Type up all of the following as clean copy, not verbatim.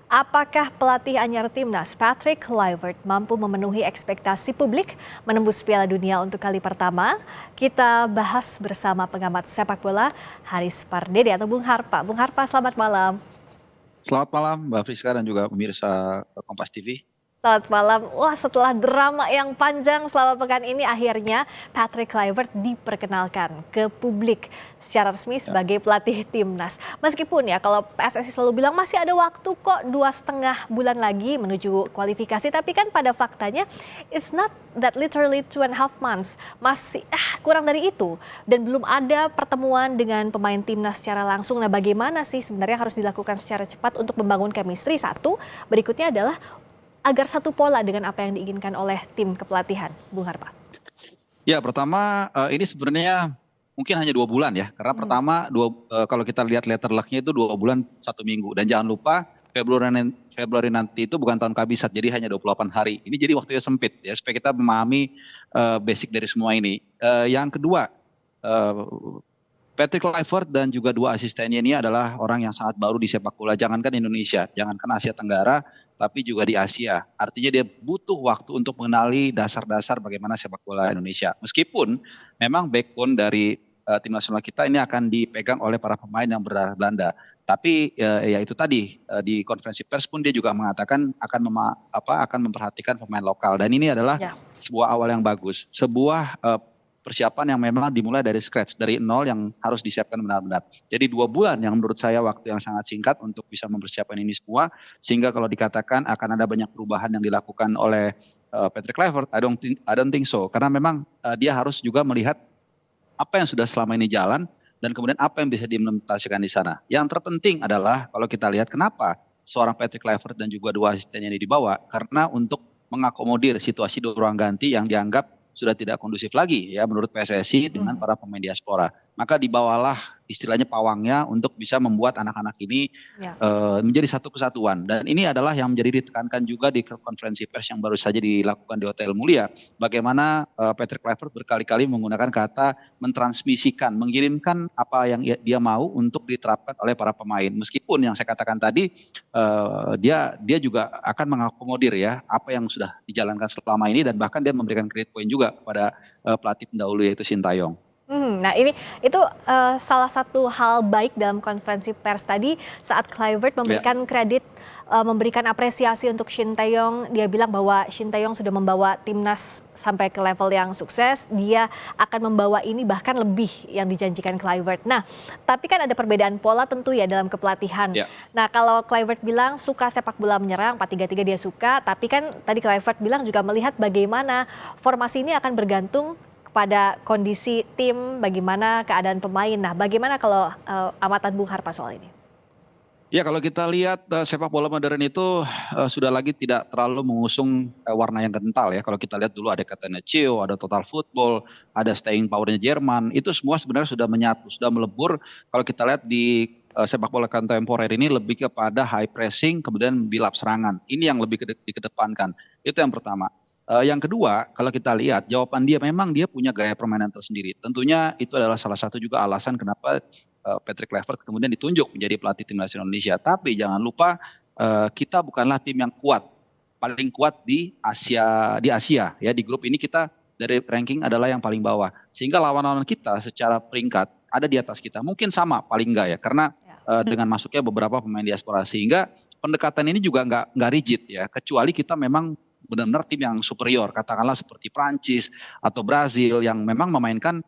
Apakah pelatih anyar timnas Patrick Kluivert mampu memenuhi ekspektasi publik menembus Piala Dunia untuk kali pertama? Kita bahas bersama pengamat sepak bola Haris Pardede atau Bung Harpa. Bung Harpa, selamat malam. Selamat malam Mbak Friska dan juga pemirsa Kompas TV. Selamat malam. Wah, setelah drama yang panjang selama pekan ini, akhirnya Patrick Kluivert diperkenalkan ke publik secara resmi sebagai pelatih timnas. Meskipun ya kalau PSSI selalu bilang masih ada waktu kok 2,5 bulan lagi menuju kualifikasi. Tapi kan pada faktanya it's not that literally 2.5 months. Masih kurang dari itu. Dan belum ada pertemuan dengan pemain timnas secara langsung. Nah, bagaimana sih sebenarnya harus dilakukan secara cepat untuk membangun chemistry? Satu, berikutnya adalah agar satu pola dengan apa yang diinginkan oleh tim kepelatihan, Bung Harpa. Ya, pertama ini sebenarnya mungkin hanya 2 bulan ya. Karena pertama kalau kita lihat letter luck-nya itu 2 bulan 1 minggu. Dan jangan lupa Februari nanti itu bukan tahun kabisat, jadi hanya 28 hari. Ini jadi waktunya sempit ya supaya kita memahami basic dari semua ini. Yang kedua, Patrick Kluivert dan juga 2 asistennya ini adalah orang yang sangat baru di sepak bola. Jangankan Indonesia, jangankan Asia Tenggara, tapi juga di Asia. Artinya dia butuh waktu untuk mengenali dasar-dasar bagaimana sepak bola Indonesia. Meskipun memang backbone dari tim nasional kita ini akan dipegang oleh para pemain yang berdarah Belanda. Tapi ya itu tadi di konferensi pers pun dia juga mengatakan akan memperhatikan pemain lokal. Dan ini adalah sebuah awal yang bagus. Sebuah persiapan yang memang dimulai dari scratch, dari nol yang harus disiapkan benar-benar. Jadi 2 bulan yang menurut saya waktu yang sangat singkat untuk bisa mempersiapkan ini semua. Sehingga kalau dikatakan akan ada banyak perubahan yang dilakukan oleh Patrick Kluivert, I don't think so. Karena memang dia harus juga melihat apa yang sudah selama ini jalan dan kemudian apa yang bisa diimplementasikan di sana. Yang terpenting adalah kalau kita lihat kenapa seorang Patrick Kluivert dan juga 2 asistennya ini dibawa, karena untuk mengakomodir situasi di ruang ganti yang dianggap sudah tidak kondusif lagi ya menurut PSSI dengan para pemain diaspora. Maka dibawalah istilahnya pawangnya untuk bisa membuat anak-anak ini menjadi satu kesatuan. Dan ini adalah yang menjadi ditekankan juga di konferensi pers yang baru saja dilakukan di Hotel Mulia. Bagaimana Patrick Kluivert berkali-kali menggunakan kata mentransmisikan, mengirimkan apa yang dia mau untuk diterapkan oleh para pemain. Meskipun yang saya katakan tadi dia juga akan mengakomodir ya apa yang sudah dijalankan selama ini dan bahkan dia memberikan credit point juga kepada pelatih pendahulu yaitu Sintayong. Nah itu salah satu hal baik dalam konferensi pers tadi saat Kluivert memberikan kredit, memberikan apresiasi untuk Sintayong. Dia bilang bahwa Sintayong sudah membawa timnas sampai ke level yang sukses. Dia akan membawa ini bahkan lebih yang dijanjikan Kluivert. Nah, tapi kan ada perbedaan pola tentu ya dalam kepelatihan. Nah, kalau Kluivert bilang suka sepak bola menyerang, 4-3-3 dia suka. Tapi kan tadi Kluivert bilang juga melihat bagaimana formasi ini akan bergantung pada kondisi tim, bagaimana keadaan pemain. Nah, bagaimana kalau amatan Bung Harpa soal ini? Ya, kalau kita lihat sepak bola modern itu sudah lagi tidak terlalu mengusung warna yang kental ya. Kalau kita lihat dulu ada Catenaccio, ada Total Football, ada Staying Power-nya Jerman. Itu semua sebenarnya sudah menyatu, sudah melebur. Kalau kita lihat di sepak bola kontemporer ini lebih kepada high pressing, kemudian build up serangan. Ini yang lebih dikedepankan. Itu yang pertama. Yang kedua, kalau kita lihat jawaban dia memang dia punya gaya permainan tersendiri. Tentunya itu adalah salah satu juga alasan kenapa Patrick Kluivert kemudian ditunjuk menjadi pelatih timnas Indonesia. Tapi jangan lupa kita bukanlah tim yang kuat, paling kuat di Asia ya, di grup ini kita dari ranking adalah yang paling bawah. Sehingga lawan-lawan kita secara peringkat ada di atas kita. Mungkin sama paling enggak ya, karena dengan masuknya beberapa pemain diaspora sehingga pendekatan ini juga nggak rigid ya, kecuali kita memang benar-benar tim yang superior, katakanlah seperti Prancis atau Brazil yang memang memainkan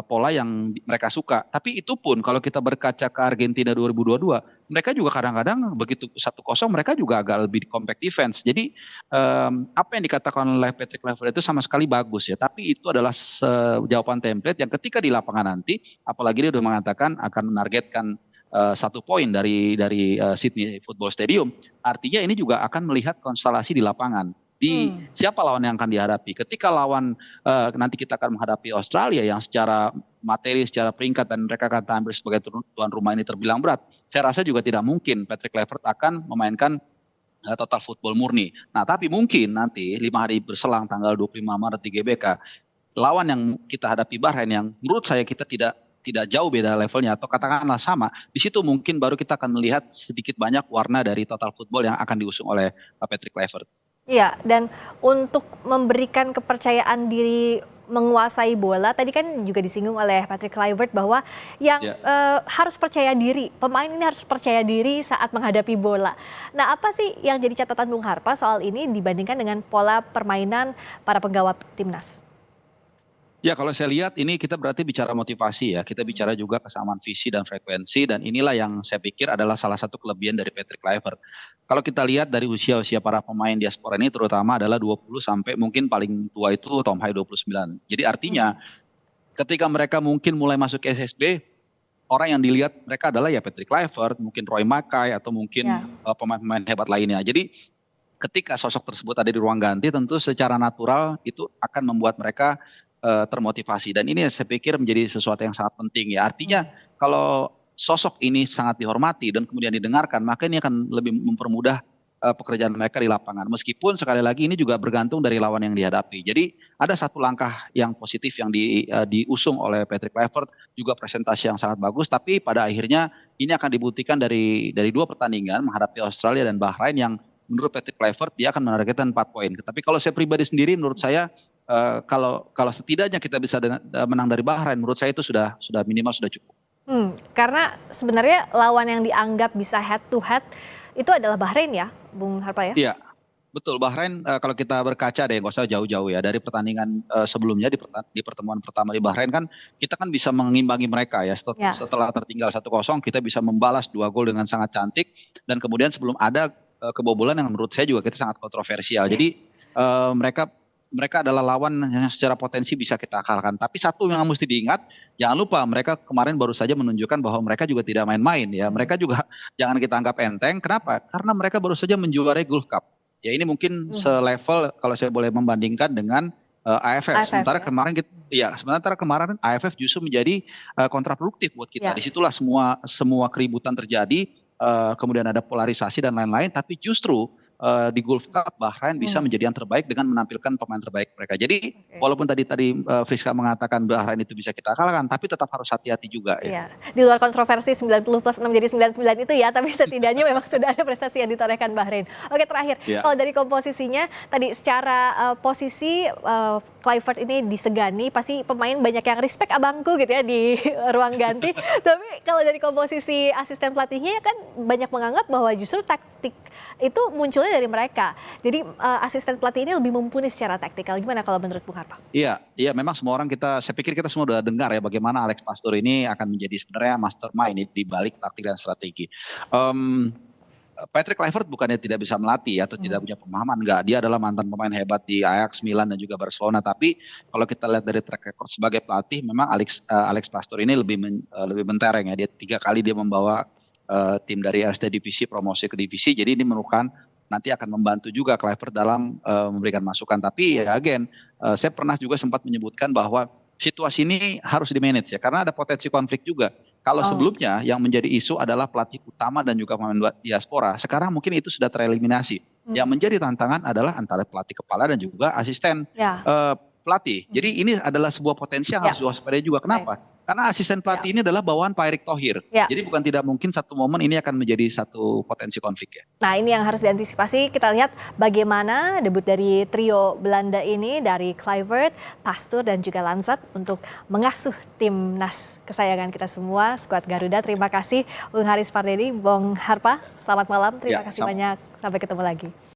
pola yang mereka suka. Tapi itu pun kalau kita berkaca ke Argentina 2022, mereka juga kadang-kadang begitu 1-0 mereka juga agak lebih compact defense. Jadi apa yang dikatakan oleh Patrick Kluivert itu sama sekali bagus ya. Tapi itu adalah jawaban template yang ketika di lapangan nanti, apalagi dia sudah mengatakan akan menargetkan 1 poin dari Sydney Football Stadium. Artinya ini juga akan melihat konstelasi di lapangan. Di siapa lawan yang akan dihadapi. Ketika lawan nanti kita akan menghadapi Australia yang secara materi, secara peringkat dan mereka akan tampil sebagai tuan rumah ini terbilang berat. Saya rasa juga tidak mungkin Patrick Kluivert akan memainkan total football murni. Nah, tapi mungkin nanti 5 hari berselang tanggal 25 Maret di GBK, lawan yang kita hadapi Bahrain yang menurut saya kita tidak tidak jauh beda levelnya atau katakanlah sama, di situ mungkin baru kita akan melihat sedikit banyak warna dari total football yang akan diusung oleh Patrick Kluivert. Iya, dan untuk memberikan kepercayaan diri menguasai bola, tadi kan juga disinggung oleh Patrick Kluivert bahwa yang Ya. harus percaya diri, pemain ini harus percaya diri saat menghadapi bola. Nah, apa sih yang jadi catatan Bung Harpa soal ini dibandingkan dengan pola permainan para penggawa timnas? Ya, kalau saya lihat ini kita berarti bicara motivasi ya, kita bicara juga kesamaan visi dan frekuensi dan inilah yang saya pikir adalah salah satu kelebihan dari Patrick Kluivert. Kalau kita lihat dari usia-usia para pemain diaspora ini terutama adalah 20 sampai mungkin paling tua itu Tom Hai 29. Jadi artinya ketika mereka mungkin mulai masuk ke SSB, orang yang dilihat mereka adalah ya Patrick Kluivert, mungkin Roy Mackay atau mungkin Ya. pemain-pemain hebat lainnya. Jadi ketika sosok tersebut ada di ruang ganti tentu secara natural itu akan membuat mereka termotivasi dan ini saya pikir menjadi sesuatu yang sangat penting ya. Artinya kalau sosok ini sangat dihormati dan kemudian didengarkan, maka ini akan lebih mempermudah pekerjaan mereka di lapangan. Meskipun sekali lagi ini juga bergantung dari lawan yang dihadapi. Jadi ada satu langkah yang positif yang diusung oleh Patrick Kluivert, juga presentasi yang sangat bagus, tapi pada akhirnya ini akan dibuktikan dari dua pertandingan menghadapi Australia dan Bahrain yang menurut Patrick Kluivert dia akan menargetkan 4 poin. Tapi kalau saya pribadi sendiri menurut saya kalau setidaknya kita bisa menang dari Bahrain, menurut saya itu sudah minimal sudah cukup. Karena sebenarnya lawan yang dianggap bisa head to head itu adalah Bahrain ya, Bung Harpa ya? Iya, betul. Bahrain kalau kita berkaca deh, nggak usah jauh-jauh ya dari pertandingan sebelumnya di pertemuan pertama di Bahrain kan kita kan bisa mengimbangi mereka ya. Ya. Setelah tertinggal 1-0 kita bisa membalas 2 gol dengan sangat cantik dan kemudian sebelum ada kebobolan yang menurut saya juga kita sangat kontroversial. Jadi mereka adalah lawan yang secara potensi bisa kita kalahkan. Tapi satu yang mesti diingat, jangan lupa mereka kemarin baru saja menunjukkan bahwa mereka juga tidak main-main ya. Mereka juga jangan kita anggap enteng. Kenapa? Karena mereka baru saja menjuarai Gulf Cup. Ya ini mungkin selevel kalau saya boleh membandingkan dengan AFF. Sementara ya? kemarin sementara kemarin AFF justru menjadi kontraproduktif buat kita. Ya. Disitulah semua keributan terjadi, kemudian ada polarisasi dan lain-lain. Tapi justru di Gulf Cup Bahrain bisa menjadi yang terbaik dengan menampilkan pemain terbaik mereka. Jadi walaupun tadi Friska mengatakan Bahrain itu bisa kita kalahkan, tapi tetap harus hati-hati juga ya. Di luar kontroversi 90+6 jadi 99 itu ya, tapi setidaknya memang sudah ada prestasi yang ditorehkan Bahrain. Oke, terakhir, kalau dari komposisinya tadi secara posisi Kluivert ini disegani, pasti pemain banyak yang respect abangku gitu ya di ruang ganti. Tapi kalau dari komposisi asisten pelatihnya kan banyak menganggap bahwa justru taktik itu munculnya dari mereka. Jadi asisten pelatih ini lebih mumpuni secara taktikal. Gimana kalau menurut Bung Harpa? Iya, memang semua orang saya pikir kita semua udah dengar ya bagaimana Alex Pastur ini akan menjadi sebenarnya mastermind di balik taktik dan strategi. Patrick Kluivert bukannya tidak bisa melatih atau tidak punya pemahaman, enggak. Dia adalah mantan pemain hebat di Ajax, Milan dan juga Barcelona. Tapi kalau kita lihat dari track record sebagai pelatih, memang Alex Pastur ini lebih mentereng ya. Dia 3 kali dia membawa tim dari RSD divisi promosi ke divisi. Jadi ini merupakan nanti akan membantu juga Kluivert dalam memberikan masukan. Tapi ya saya pernah juga sempat menyebutkan bahwa situasi ini harus di-manage ya, karena ada potensi konflik juga. Kalau sebelumnya yang menjadi isu adalah pelatih utama dan juga pemain diaspora, sekarang mungkin itu sudah tereliminasi. Yang menjadi tantangan adalah antara pelatih kepala dan juga asisten pelatih. Jadi ini adalah sebuah potensi yang harus diwaspadai juga. Kenapa? Karena asisten pelatih ini adalah bawaan Pak Erick Thohir. Jadi bukan tidak mungkin satu momen ini akan menjadi satu potensi konflik ya. Nah, ini yang harus diantisipasi. Kita lihat bagaimana debut dari trio Belanda ini dari Kluivert, Pastur dan juga Lansat untuk mengasuh timnas kesayangan kita semua, skuad Garuda. Terima kasih Bung Haris Pardede, Bung Harpa. Selamat malam. Terima kasih banyak. Sampai ketemu lagi.